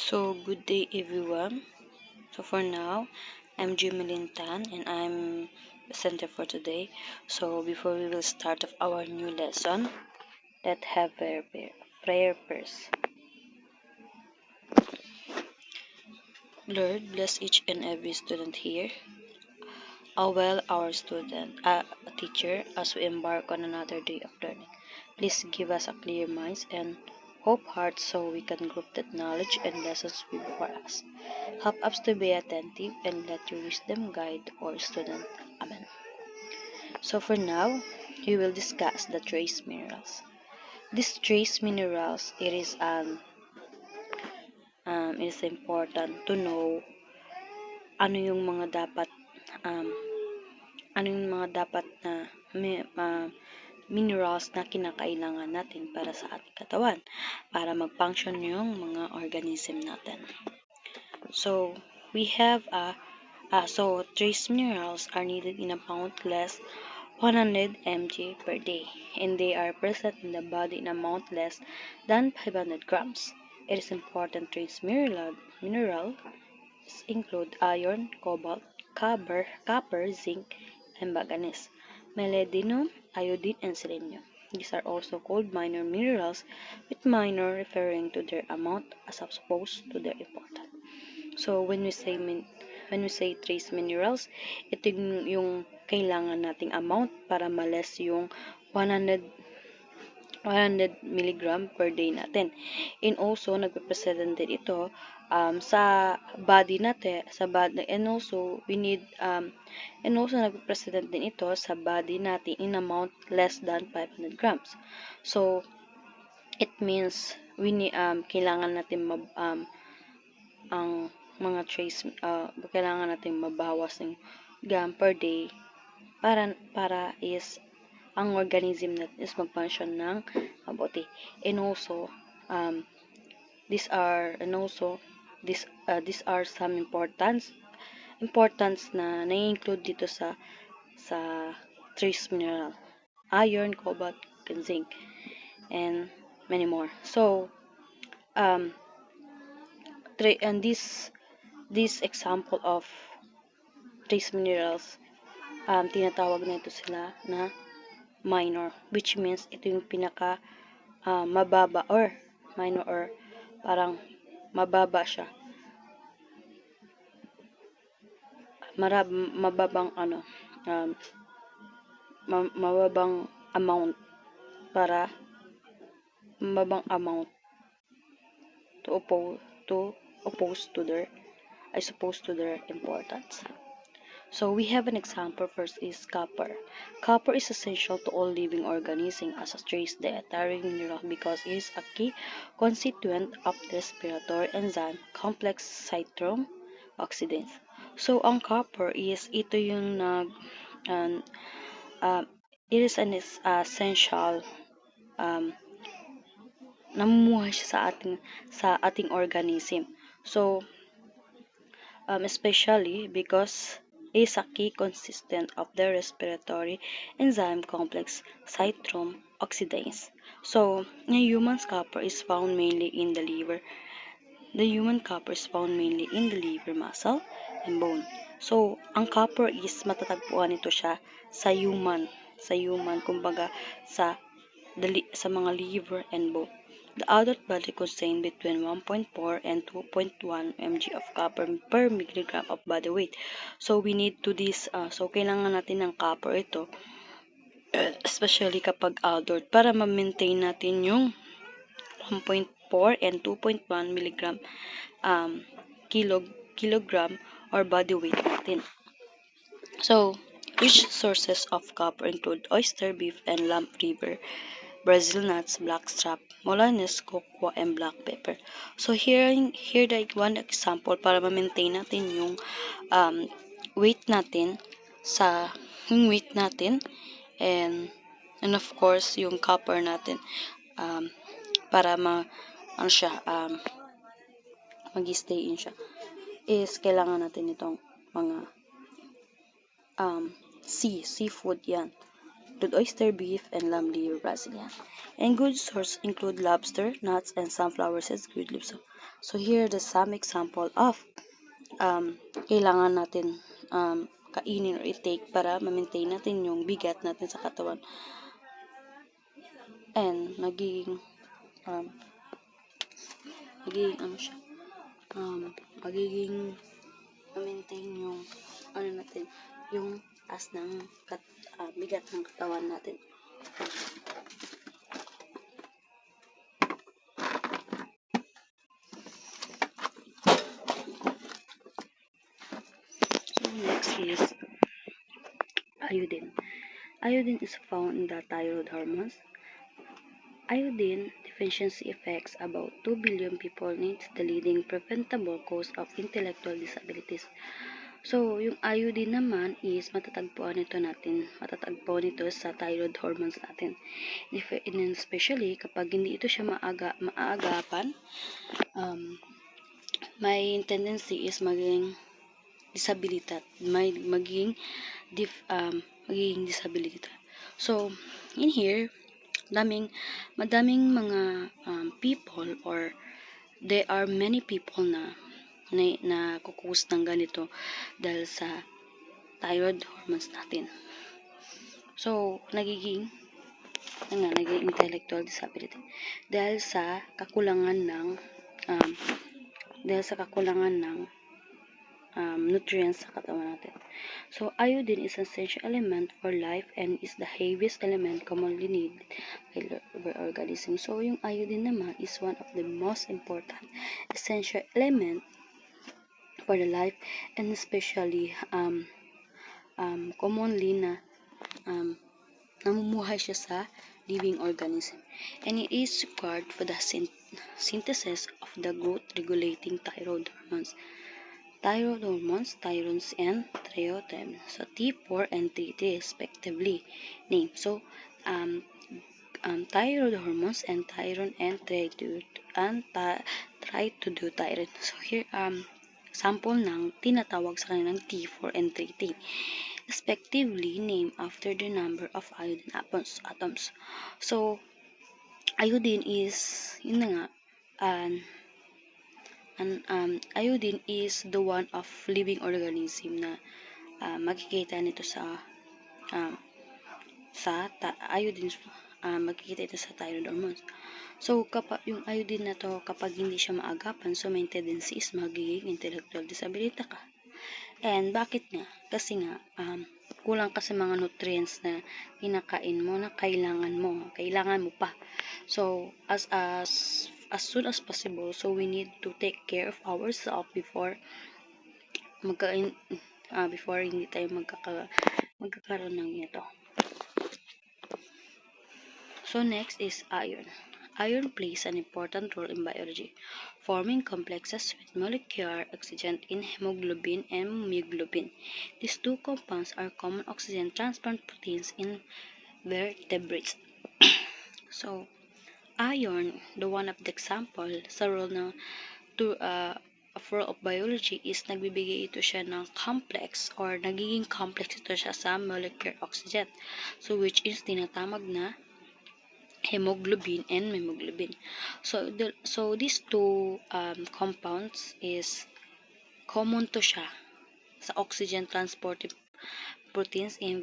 So, good day everyone. So, for now, I'm Jimelin Tan and I'm the center for today. So, before we will start of our new lesson, let's have prayer first. Lord, bless each and every student here. Well our teacher, as we embark on another day of learning. Please give us a clear minds and hope hearts so we can group that knowledge and lessons before us. Help us to be attentive and let your wisdom guide our student. Amen. So for now, we will discuss the trace minerals. These trace minerals, it is important to know ano yung mga dapat um, ano yung mga dapat na minerals na kinakailangan natin para sa ating katawan para mag-function yung mga organism natin. So, we have trace minerals are needed in amount less 100 mg per day, and they are present in the body in amount less than 500 grams. It is important trace minerals include iron, cobalt, copper, zinc, and manganese, molybdenum, iodine, and selenium. These are also called minor minerals, with minor referring to their amount as opposed to their importance. So when we say trace minerals, ito yung kailangan nating amount para ma-less yung 100 milligram per day natin. And also nagre-represent din ito sa body natin, and also nagre-represent din ito sa body natin in amount less than 500 grams. So it means kailangan natin ang mga trace kailangan natin mabawas ng gram per day para is ang organism natin is mag-function ng mabuti. And also these are some importance na na-include dito sa trace mineral: iron, cobalt, and zinc, and many more. So and this example of trace minerals, tinatawag na ito sila na minor, which means ito yung pinaka mababa or minor, or parang mababa siya, mababang mababang amount para mababang amount to oppose to their importance. So we have an example. First is copper. Copper is essential to all living organisms as a trace dietary mineral because it is a key constituent of the respiratory enzyme complex citron oxidase. So ang copper is ito yung it is an essential namumuhay siya sa ating organism. So especially because is a key consistent of the respiratory enzyme complex citron oxidase. So, the human copper is found mainly in the liver. The human copper is found mainly in the liver, muscle, and bone. So, ang copper is matatagpuan ito siya sa human, kumbaga sa mga liver and bone. The adult body contains between 1.4 and 2.1 mg of copper per milligram of body weight. So we need to so kailangan natin ng copper ito, especially kapag adult, para ma-maintain natin yung 1.4 and 2.1 milligram kilogram or body weight natin. So which sources of copper include oyster, beef, and lamb liver, Brazil nuts, blackstrap, molasses, cocoa, and black pepper. So here the one example para ma-maintain natin yung weight natin and of course yung copper natin para mag-stay in siya is kailangan natin itong mga seafood yan. include oyster, beef, and lamb liver Brazilian. And good sources include lobster, nuts, and sunflower seeds, good leaves. So here are the some example of kailangan natin kainin or i-take para ma-maintain natin yung bigat natin sa katawan and um, magiging ano siya, magiging ma-maintain yung ano natin, yung taas ng bigat ng katawan natin. So next is iodine. Iodine is found in the thyroid hormones. Iodine deficiency affects about 2 billion people and it's the leading preventable cause of intellectual disabilities. So, yung iodine naman is matatagpuan nito sa thyroid hormones natin. And especially kapag hindi ito siya maaagapan, may tendency is maging disability. So, in here, madaming mga people or there are many people na kukus ng ganito dahil sa thyroid hormones natin. So, nagiging intellectual disability dahil sa kakulangan ng nutrients sa katawan natin. So, iodine is an essential element for life and is the heaviest element commonly needed by organism. So, yung iodine naman is one of the most important essential element for the life and especially commonly na namumuhay siya sa living organism. And it is required for the synthesis of the growth-regulating thyroid hormones. Thyroid hormones, thyrones, and threotem. So, T4 and T3 respectively named. So, thyroid hormones and thyroid and tritodothyroid. So, here, sample ng tinatawag sa kanilang T4 and T3 respectively named after the number of iodine atoms. So, iodine is, yun na nga, iodine is the one of living organism na makikita nito iodine, makikita ito sa thyroid hormones. So, kapag yung iodine na to, kapag hindi siya maagapan, so may tendency is magiging intellectual disability ka. And bakit nga? Kasi nga, kulang kasi mga nutrients na kinakain mo na kailangan mo pa. So, as soon as possible, so we need to take care of ourselves before hindi tayo magkakaroon ng ito. So, next is iron. Iron plays an important role in biology, forming complexes with molecular oxygen in hemoglobin and myoglobin. These two compounds are common oxygen transport proteins in vertebrates. So, iron, the one of the example sa role of biology is nagbibigay ito siya ng complex or nagiging complex ito siya sa molecular oxygen. So, which is tinatawag na hemoglobin and myoglobin. So these two compounds is common to siya sa oxygen transporting proteins in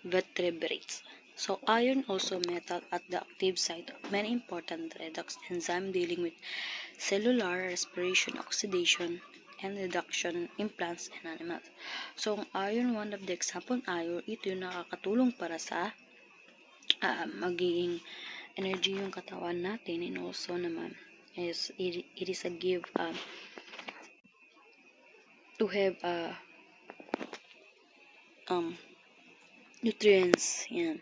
vertebrates. So iron also metal at the active site of many important redox enzymes dealing with cellular respiration, oxidation, and reduction in plants and animals. So iron, one of the example iron, ito yung nakakatulong para sa magiging energy yung katawan natin and also naman is it is a give to have nutrients yan.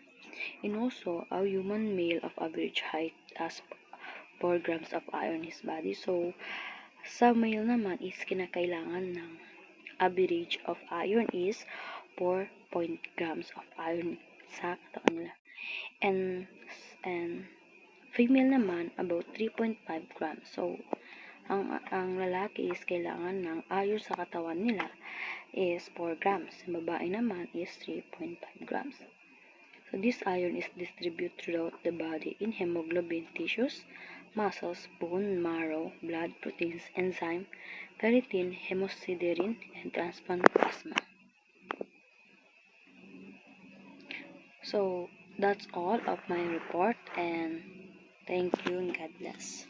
And also a human male of average height has 4 grams of iron in his body. So sa male naman is kinakailangan ng average of iron is 4 grams of iron sa katawan nila. And female naman about 3.5 grams. So, ang lalaki is kailangan ng iron sa katawan nila is 4 grams. Ang babae naman is 3.5 grams. So this iron is distributed throughout the body in hemoglobin, tissues, muscles, bone marrow, blood, proteins, enzyme, ferritin, hemosiderin, and transplant plasma. So that's all of my report, and thank you and God bless.